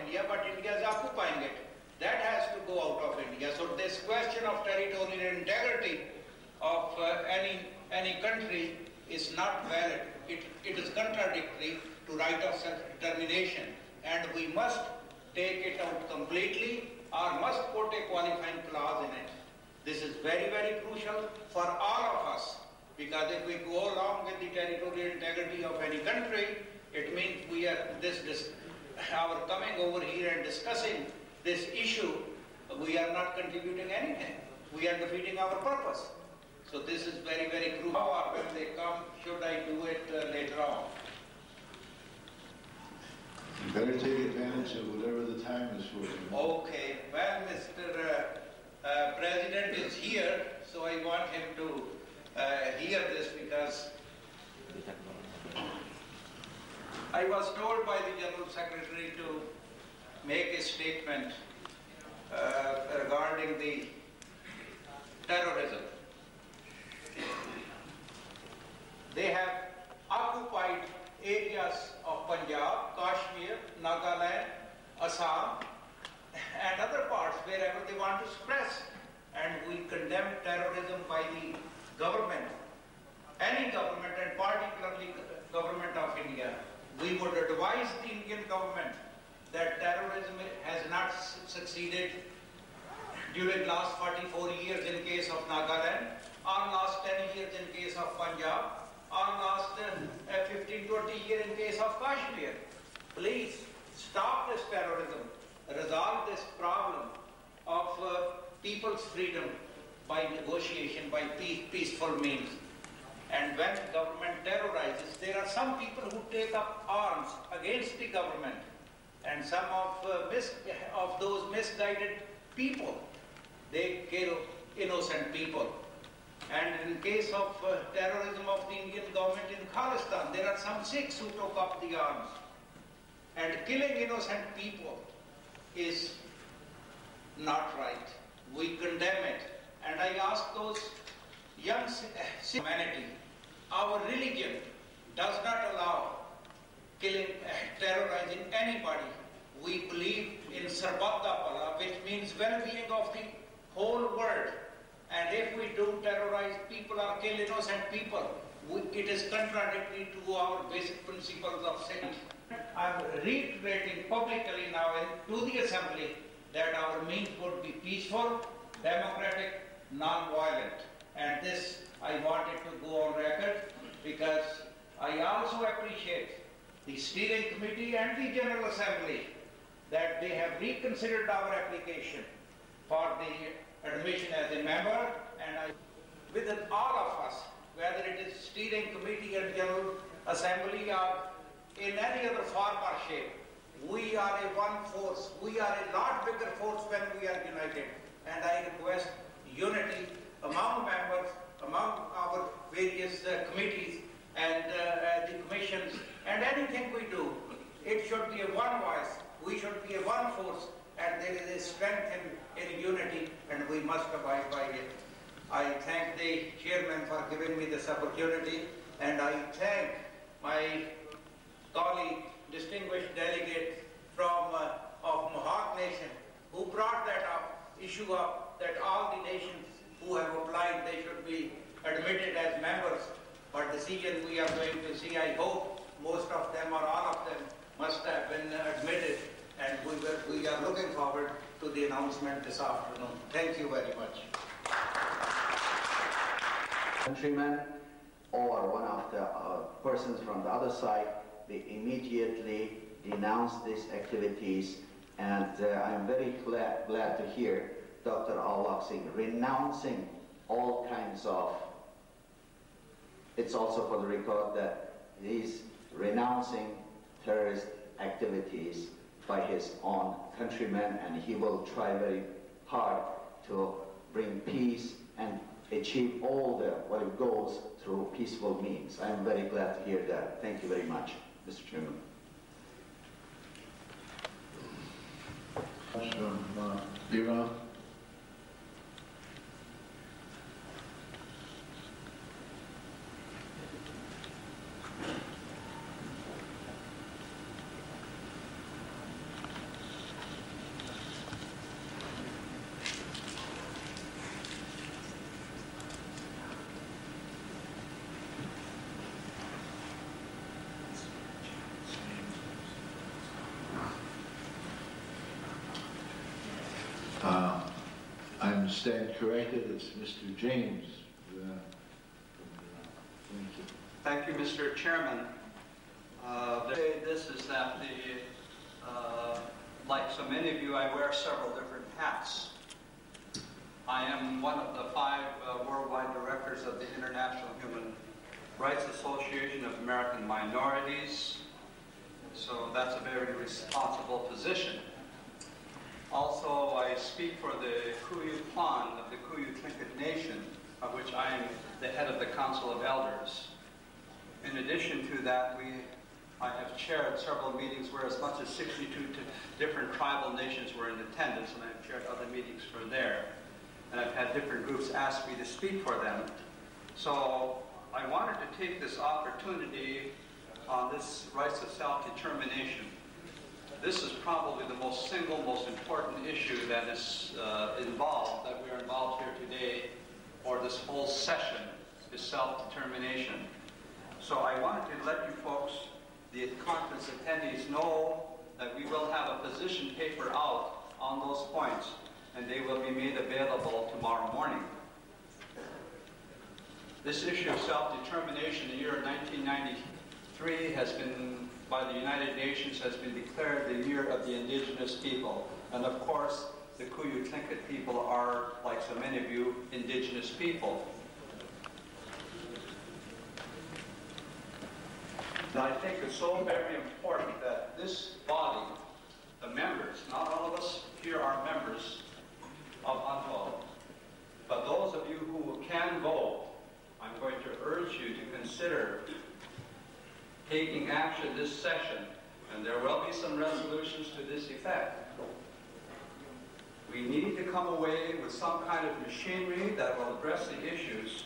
India, but India is occupying it. That has to go out of India. So this question of territorial integrity of any country is not valid. It is contradictory to right of self-determination, and we must take it out completely or must put a qualifying clause in it. This is very, very crucial for all of us, because if we go along with the territorial integrity of any country, it means we are our coming over here and discussing this issue, we are not contributing anything. We are defeating our purpose. So this is very, very crucial. Or when they come, should I do it later on? You better take advantage of whatever the time is for you. Okay. Well, Mr. President is here, so I want him to hear this, because I was told by the General Secretary to make a statement regarding the terrorism. They have occupied areas of Punjab, Kashmir, Nagaland, Assam, and other parts wherever they want to suppress. And we condemn terrorism by the government, any government, and particularly government of India. We would advise the Indian government that terrorism has not succeeded during last 44 years in case of Nagaland, or last 10 years in case of Punjab, or last 15-20 years in case of Kashmir. Please stop this terrorism, resolve this problem of people's freedom by negotiation, by peaceful means. And when the government terrorizes, there are some people who take up arms against the government, and some of those misguided people, they kill innocent people. And in case of terrorism of the Indian government in Khalistan, there are some Sikhs who took up the arms. And killing innocent people is not right. We condemn it. And I ask those young humanity, our religion does not allow killing, terrorizing anybody. We believe in Sarbatta Pala, which means well-being of the whole world. And if we do terrorize people or kill innocent people, it is contradictory to our basic principles of safety. I am reiterating publicly now to the Assembly that our means would be peaceful, democratic, non-violent. And this I wanted to go on record, because I also appreciate the Steering Committee and the General Assembly that they have reconsidered our application for the admission as a member, and within all of us, whether it is Steering Committee and General Assembly or in any other form or shape, we are a one force. We are a lot bigger force when we are united. And I request unity among members, among our various committees and the commissions, and anything we do, it should be a one voice. We should be a one force, and there is a strength in unity, and we must abide by it. I thank the chairman for giving me this opportunity, and I thank my colleague, distinguished delegate from of Mohawk Nation, who brought that issue up, that all the nations who have applied, they should be admitted as members. But decision we are going to see, I hope most of them or all of them must have been admitted, and we are looking forward to the announcement this afternoon. Thank you very much. Countrymen or one of the persons from the other side, they immediately denounce these activities, and I'm very glad to hear Dr. Aulakh Singh renouncing all kinds of, it's also for the record that he's renouncing terrorist activities by his own countrymen, and he will try very hard to bring peace and achieve all the goals through peaceful means. I am very glad to hear that. Thank you very much, Mr. Chairman. Iran. I stand corrected. It's Mr. James. Thank you. Thank you, Mr. Chairman. This is that like so many of you, I wear several different hats. I am one of the 5 worldwide directors of the International Human Rights Association of American Minorities, so that's a very responsible position. Also, I speak for the Kuyu Klan of the Kuyu Tlingit Nation, of which I am the head of the Council of Elders. In addition to that, I have chaired several meetings where as much as 62 different tribal nations were in attendance, and I've chaired other meetings for there. And I've had different groups ask me to speak for them. So I wanted to take this opportunity on this rights of self-determination. This is probably the most important issue that is involved, that we are involved here today, or this whole session, is self-determination. So I wanted to let you folks, the conference attendees, know that we will have a position paper out on those points, and they will be made available tomorrow morning. This issue of self-determination, the year 1993 has been, by the United Nations, has been declared the year of the Indigenous people. And of course, the Kuyu Tlingit people are, like so many of you, Indigenous people. And I think it's so very important that this body, the members, not all of us here are members of UNPO, but those of you who can vote, I'm going to urge you to consider taking action this session, and there will be some resolutions to this effect. We need to come away with some kind of machinery that will address the issues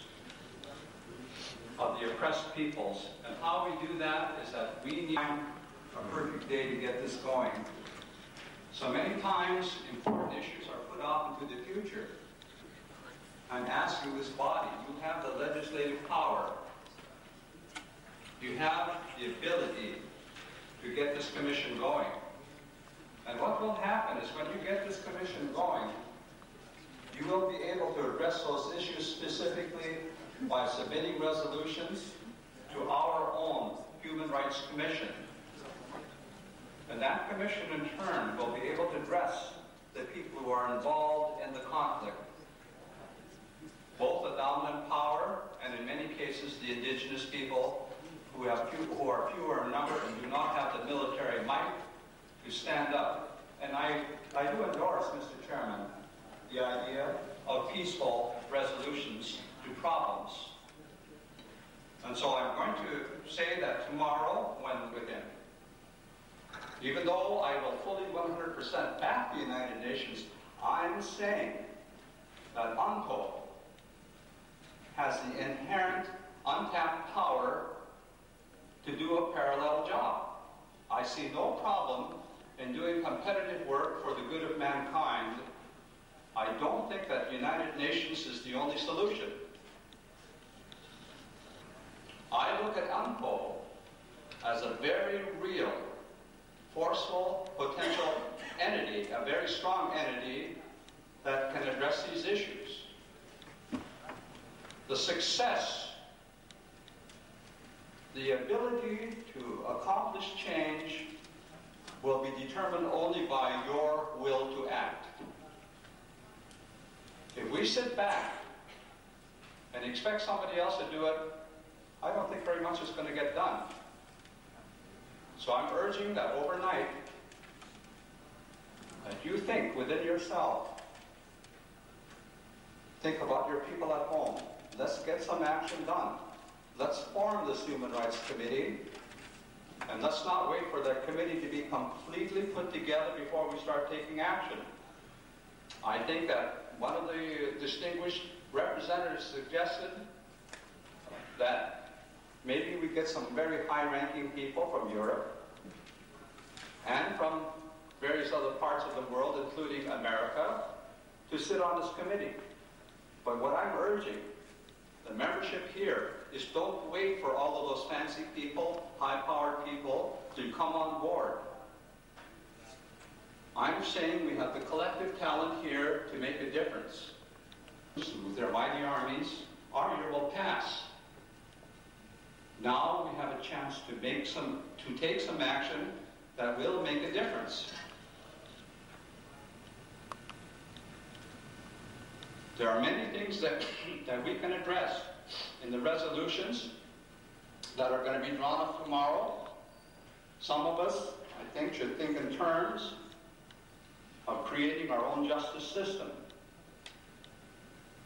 of the oppressed peoples. And how we do that is that we need a perfect day to get this going. So many times, important issues are put off into the future. I'm asking this body, you have the legislative power. You have the ability to get this commission going. And what will happen is when you get this commission going, you will be able to address those issues specifically by submitting resolutions to our own Human Rights Commission. And that commission in turn will be able to address the people who are involved in the conflict, both the dominant power and in many cases the indigenous people who are fewer in number and do not have the military might to stand up. And I do endorse, Mr. Chairman, the idea of peaceful resolutions to problems. And so I'm going to say that tomorrow, when within, even though I will fully 100% back the United Nations, I'm saying that UNPO has the inherent untapped power to do a parallel job. I see no problem in doing competitive work for the good of mankind. I don't think that the United Nations is the only solution. I look at UNPO as a very real, forceful, potential entity, a very strong entity that can address these issues. The success, the ability to accomplish change will be determined only by your will to act. If we sit back and expect somebody else to do it, I don't think very much is going to get done. So I'm urging that overnight, that you think within yourself, think about your people at home. Let's get some action done. Let's form this Human Rights Committee, and let's not wait for that committee to be completely put together before we start taking action. I think that one of the distinguished representatives suggested that maybe we get some very high-ranking people from Europe and from various other parts of the world, including America, to sit on this committee. But what I'm urging the membership here is don't wait for all of those fancy people, high-powered people to come on board. I'm saying we have the collective talent here to make a difference. with their mighty armies, our year will pass. Now we have a chance to take some action that will make a difference. There are many things that we can address in the resolutions that are going to be drawn up tomorrow. Some of us, I think, should think in terms of creating our own justice system.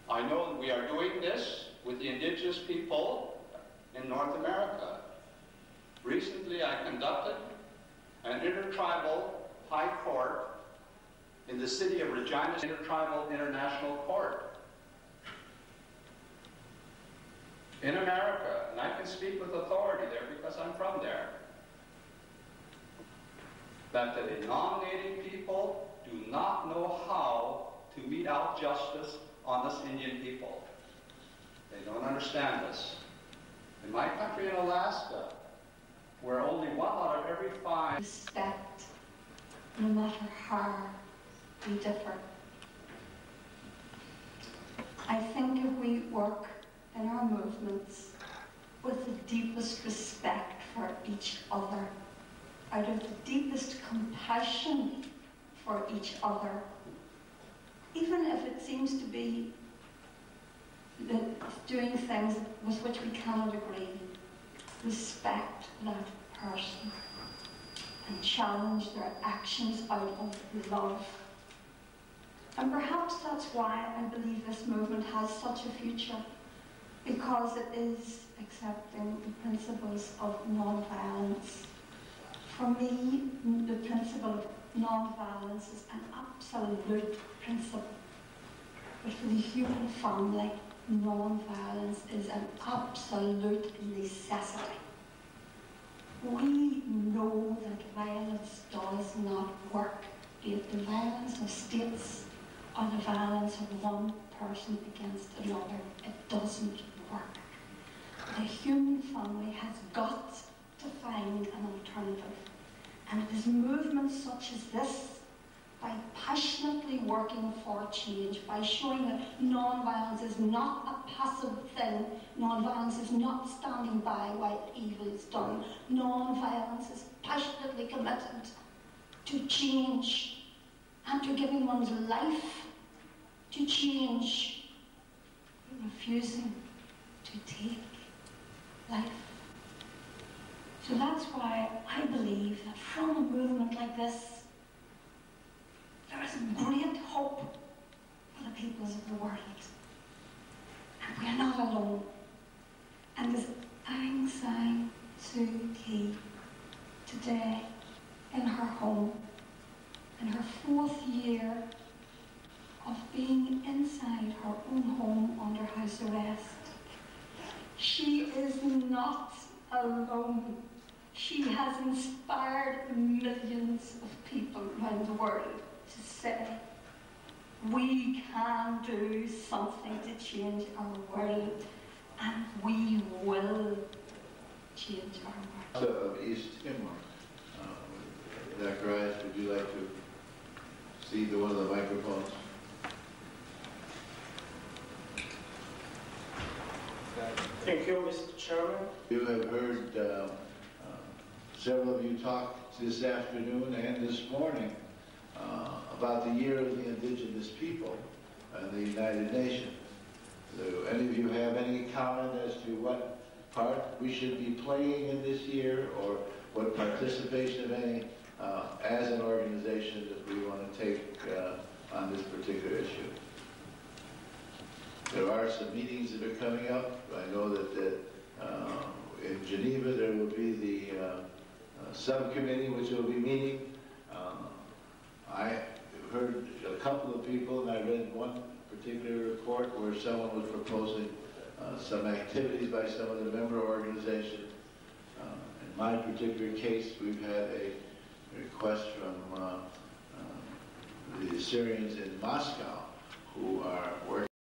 I know that we are doing this with the indigenous people in North America. Recently, I conducted an intertribal high court in the city of Regina's Intertribal International Court in America, and I can speak with authority there because I'm from there, that the non-native people do not know how to mete out justice on us Indian people. They don't understand this. In my country in Alaska, where only 1 out of every 5 respect, no matter how we differ. I think if we work in our movements with the deepest respect for each other, out of the deepest compassion for each other, even if it seems to be that doing things with which we cannot agree, respect that person and challenge their actions out of love. And perhaps that's why I believe this movement has such a future, because it is accepting the principles of non-violence. For me, the principle of non-violence is an absolute principle. But for the human family, non-violence is an absolute necessity. We know that violence does not work, be it the violence of states or the violence of one person against another. It doesn't work. The human family has got to find an alternative. And it is movements such as this, by passionately working for change, by showing that non-violence is not a passive thing, non-violence is not standing by while evil is done, non-violence is passionately committed to change and to giving one's life to change, refusing to take life. So that's why I believe that from a movement like this, there is great hope for the peoples of the world. And we are not alone. And as Aung San Suu Kyi today in her home, in her 4th year of being inside her own home under house arrest, she is not alone. She has inspired millions of people around the world to say, we can do something to change our world, and we will change our world. Of East Timor. Dr. Rice, would you like to cede to one of the microphones? Thank you, Mr. Chairman. You have heard several of you talk this afternoon and this morning about the Year of the Indigenous People and the United Nations. Do any of you have any comment as to what part we should be playing in this year, or what participation, if any, as an organization that we want to take on this particular issue? There are some meetings that are coming up. I know that in Geneva there will be the subcommittee which will be meeting. I heard a couple of people, and I read one particular report where someone was proposing some activities by some of the member organizations. In my particular case, we've had a request from the Syrians in Moscow